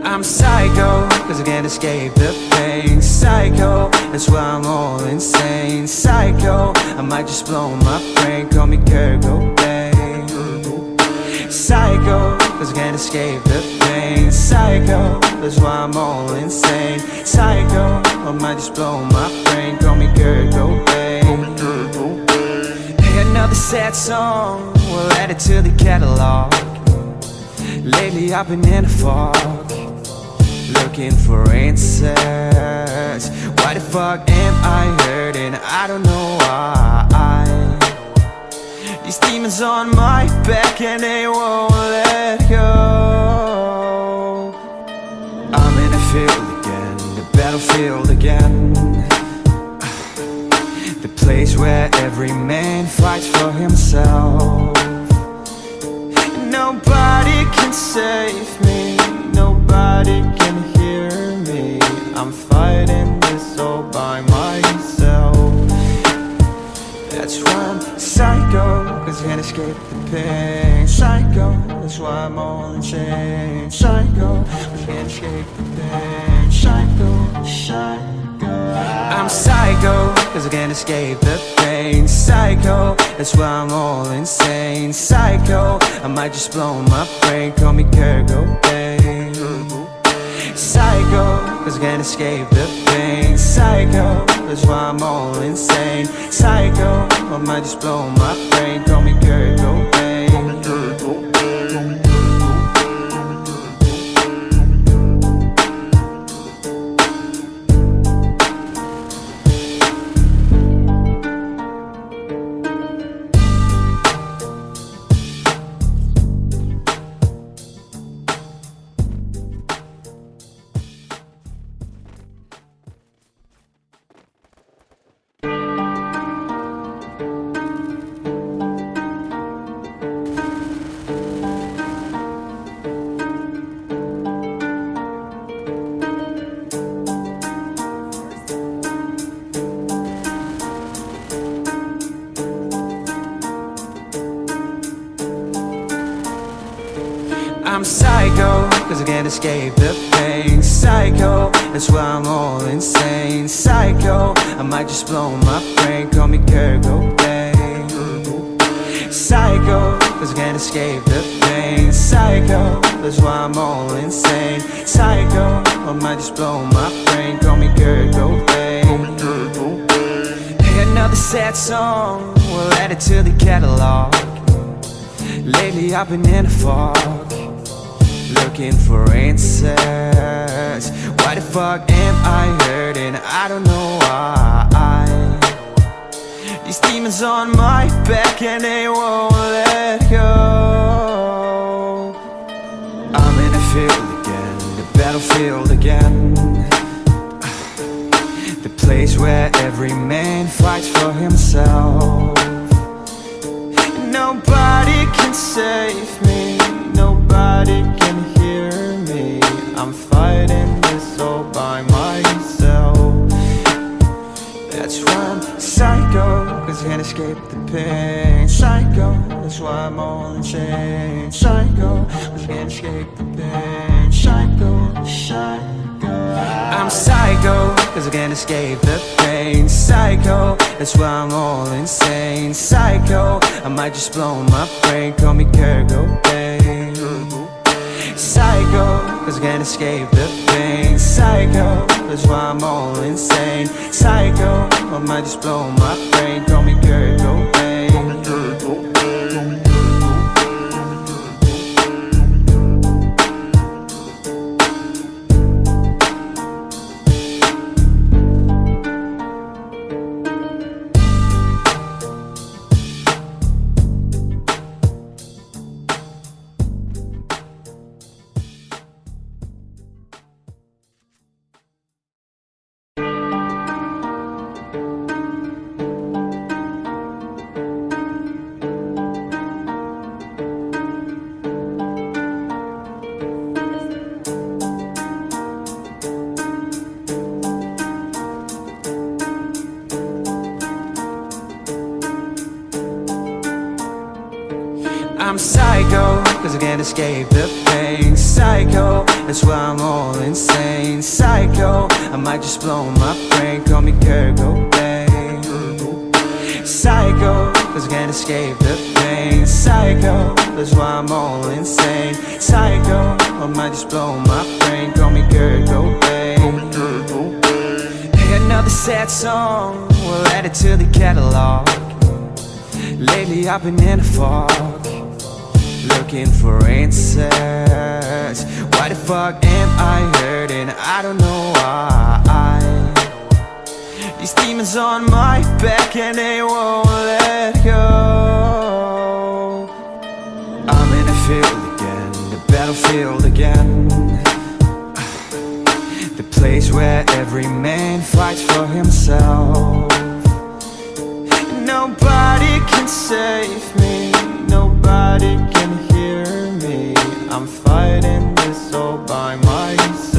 I'm psycho, cause I can't escape the pain. Psycho, that's why I'm all insane. Psycho, I might just blow my brain. Call me Kurt Cobain. Psycho, cause I can't escape the pain. Psycho, that's why I'm all insane. Psycho, I might just blow my brain. Call me Kurt Cobain. Hey, another sad song, we'll add it to the catalog. Lately I've been in the fog, looking for answers. Why the fuck am I hurting? I don't know why. These demons on my back and they won't let go. I'm in the field again, the battlefield again, the place where every man fights for himself. Nobody can save me, nobody can hear me. I'm fighting this all by myself. That's why I'm psycho, cause I can't escape the pain. Psycho, that's why I'm all insane. Psycho, cause I can't escape the pain. Psycho, psycho. I'm psycho, cause I can't escape the pain. Psycho, that's why I'm all insane. Psycho, I might just blow my brain. Call me Kurt Cobain. Psycho, cause I can't escape the pain. Psycho, that's why I'm all insane. Psycho, I might just blow my brain. Call me Kurt Cobain. I'm psycho, cause I can't escape the pain. Psycho, that's why I'm all insane. Psycho, I might just blow my brain. Call me Kurt Cobain. Psycho, cause I can't escape the pain. Psycho, that's why I'm all insane. Psycho, I might just blow my brain. Call me Kurt Cobain. Hey, another sad song, we'll add it to the catalog. Lately I've been in the fog, looking for answers. Why the fuck am I hurting? I don't know why. These demons on my back and they won't let go. I'm in the field again, the battlefield again, the place where every man fights for himself. Nobody can save me, nobody can hear me. I'm fighting this all by myself. That's why I'm psycho, cause I can't escape the pain. Psycho, that's why I'm all insane. Psycho, cause I can't escape the pain. Psycho, psycho. I'm psycho, cause I can't escape the pain. Psycho, that's why I'm all insane. Psycho, I might just blow my brain. Call me Kurt Cobain. Psycho, cause I can't escape the pain. Psycho, that's why I'm all insane. Psycho, I might just blow my brain. Call me Kurt Cobain. psycho, cause I can't escape the pain. Psycho, that's why I'm all insane. Psycho, I might just blow my brain. Call me Kurt Cobain. Psycho, cause I can't escape the pain. Psycho, that's why I'm all insane. Psycho, I might just blow my brain. Call me Kurt Cobain. Hey, another sad song, we'll add it to the catalog. Lately I've been in a fog, looking for answers. Why the fuck am I hurting? I don't know why. These demons on my back and they won't let go. I'm in the field again, the battlefield again, the place where every man fights for himself. Nobody can save me, nobody can hear me. I'm fighting this all by myself.